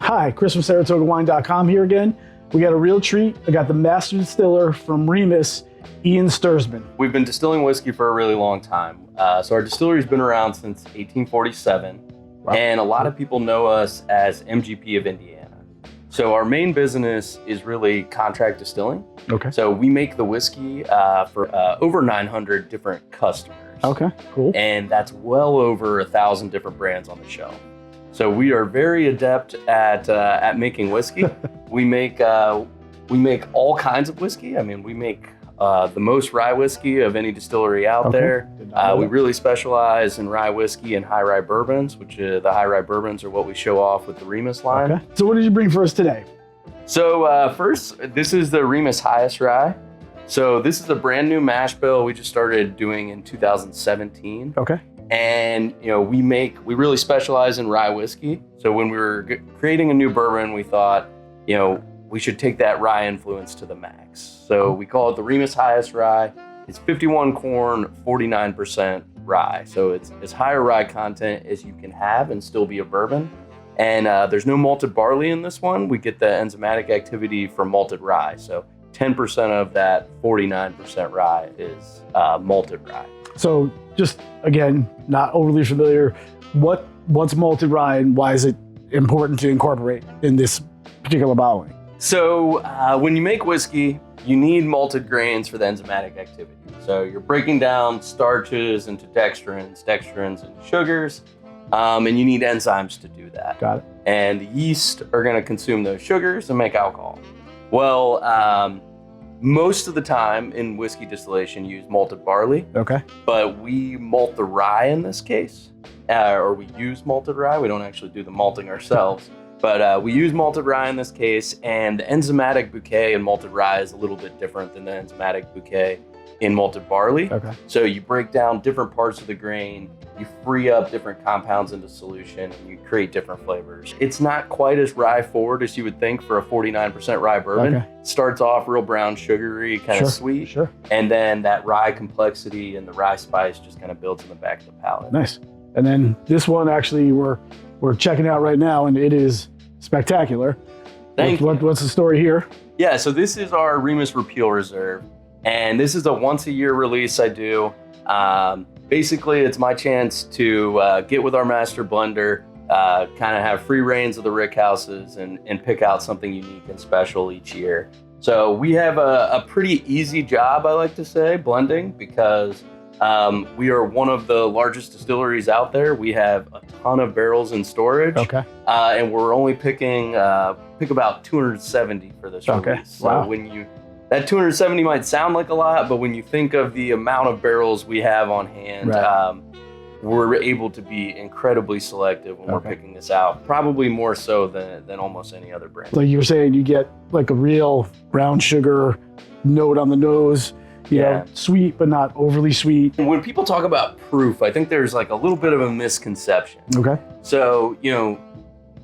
Hi, Chris from SaratogaWine.com here again. We got a real treat. I got the master distiller from Remus, Ian Stirsman. We've been distilling whiskey for a really long time. So our distillery's been around since 1847. Wow. And a lot of people know us as MGP of Indiana. So our main business is really contract distilling. Okay. So we make the whiskey for over 900 different customers. Okay, cool. And that's well over 1,000 different brands on the shelf. So we are very adept at making whiskey. We make all kinds of whiskey. I mean, we make the most rye whiskey of any distillery out there. We really specialize in rye whiskey and high-rye bourbons, which the high-rye bourbons are what we show off with the Remus line. Okay. So what did you bring for us today? So first, this is the Remus Highest Rye. So this is a brand new mash bill we just started doing in 2017. Okay. And we really specialize in rye whiskey. So when we were creating a new bourbon, we thought, we should take that rye influence to the max. So we call it the Remus Highest Rye. It's 51 corn, 49% rye. So it's as high a rye content as you can have and still be a bourbon. And there's no malted barley in this one. We get the enzymatic activity from malted rye. So 10% of that 49% rye is malted rye. So just, again, not overly familiar, what's malted rye and why is it important to incorporate in this particular bottling? So when you make whiskey, you need malted grains for the enzymatic activity. So you're breaking down starches into dextrins into sugars, and you need enzymes to do that. Got it. And the yeast are going to consume those sugars and make alcohol. Well, most of the time in whiskey distillation, you use malted barley. Okay. But we malt the rye in this case, or we use malted rye. We don't actually do the malting ourselves, but we use malted rye in this case. And the enzymatic bouquet in malted rye is a little bit different than the enzymatic bouquet in malted barley. Okay. So you break down different parts of the grain, you free up different compounds into solution, and you create different flavors. It's not quite as rye forward as you would think for a 49% rye bourbon. Okay. It starts off real brown, sugary, kind of sweet. Sure. And then that rye complexity and the rye spice just kind of builds in the back of the palate. Nice. And then this one actually we're checking out right now, and it is spectacular. Thank you. What's the story here? Yeah, so this is our Remus Repeal Reserve. And this is a once-a-year release I do. Basically, it's my chance to get with our master blender, kind of have free reins of the rick houses and pick out something unique and special each year. So we have a pretty easy job, I like to say, blending, because we are one of the largest distilleries out there. We have a ton of barrels in storage. Okay. And we're only pick about 270 for this release. So wow. That 270 might sound like a lot, but when you think of the amount of barrels we have on hand, right. We're able to be incredibly selective when we're picking this out, probably more so than almost any other brand. Like you were saying, you get like a real brown sugar note on the nose, you know, sweet, but not overly sweet. And when people talk about proof, I think there's like a little bit of a misconception. Okay. So,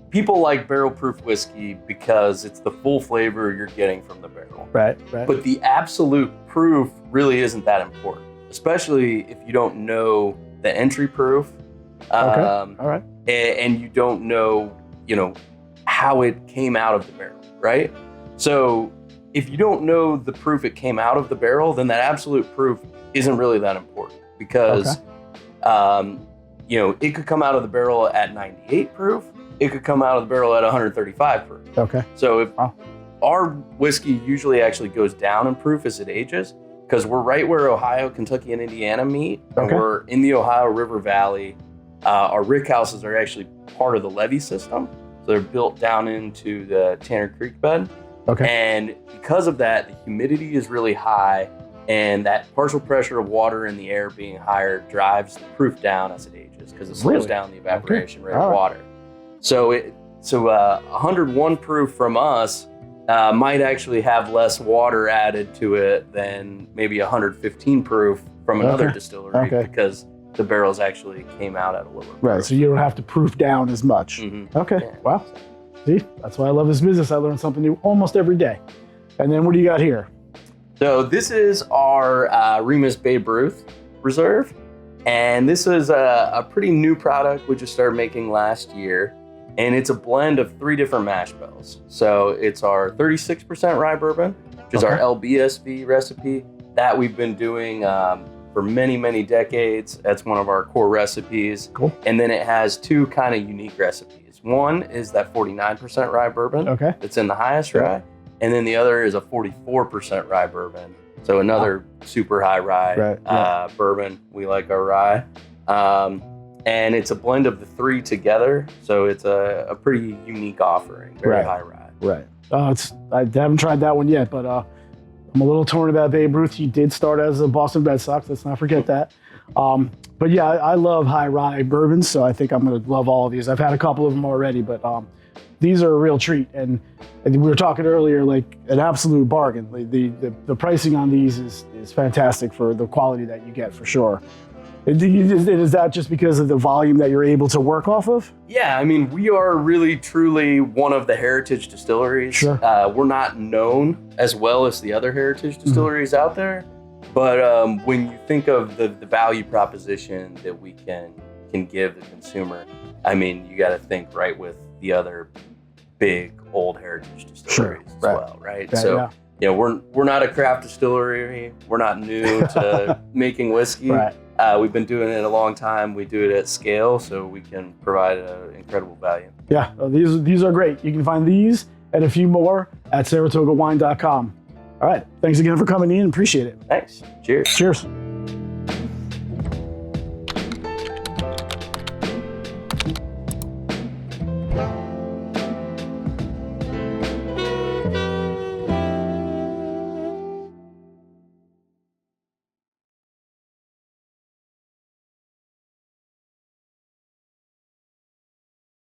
people like barrel proof whiskey because it's the full flavor you're getting from the barrel. Right. But the absolute proof really isn't that important, especially if you don't know the entry proof. Okay. All right. And you don't know, how it came out of the barrel, right? So if you don't know the proof it came out of the barrel, then that absolute proof isn't really that important because, it could come out of the barrel at 98 proof. It could come out of the barrel at 135 proof. Okay. So if our whiskey usually actually goes down in proof as it ages, because we're right where Ohio, Kentucky, and Indiana meet. And we're in the Ohio River Valley. Our rick houses are actually part of the levee system. So they're built down into the Tanner Creek bed. Okay. And because of that, the humidity is really high, and that partial pressure of water in the air being higher drives the proof down as it ages because it slows down the evaporation rate of water. So 101 proof from us might actually have less water added to it than maybe 115 proof from another distillery because the barrels actually came out at a lower proof. Right, so you don't have to proof down as much. Mm-hmm. Okay, wow. See, that's why I love this business. I learn something new almost every day. And then what do you got here? So this is our Remus Babe Ruth Reserve. And this is a pretty new product we just started making last year. And it's a blend of 3 different mash bills. So it's our 36% rye bourbon, which is our LBSB recipe that we've been doing for many, many decades. That's one of our core recipes. Cool. And then it has 2 kind of unique recipes. One is that 49% rye bourbon. Okay. It's in the highest rye. And then the other is a 44% rye bourbon. So another super high rye bourbon. We like our rye. And it's a blend of the 3 together. So it's a pretty unique offering, very high rye. Right. I haven't tried that one yet, but I'm a little torn about Babe Ruth. He did start as a Boston Red Sox. Let's not forget that. But yeah, I love high rye bourbons, so I think I'm going to love all of these. I've had a couple of them already, but these are a real treat. And we were talking earlier, like an absolute bargain. Like the pricing on these is fantastic for the quality that you get, for sure. Is that just because of the volume that you're able to work off of? Yeah, I mean, we are really, truly one of the heritage distilleries. Sure. We're not known as well as the other heritage distilleries out there, but when you think of the value proposition that we can give the consumer, I mean, you got to think right with the other big old heritage distilleries as well, right? Yeah, so, you know, we're not a craft distillery. We're not new to making whiskey. Right. We've been doing it a long time. We do it at scale, so we can provide incredible value. Yeah, these are great. You can find these and a few more at SaratogAWine.com. All right, thanks again for coming in. Appreciate it. Thanks. Cheers. Cheers.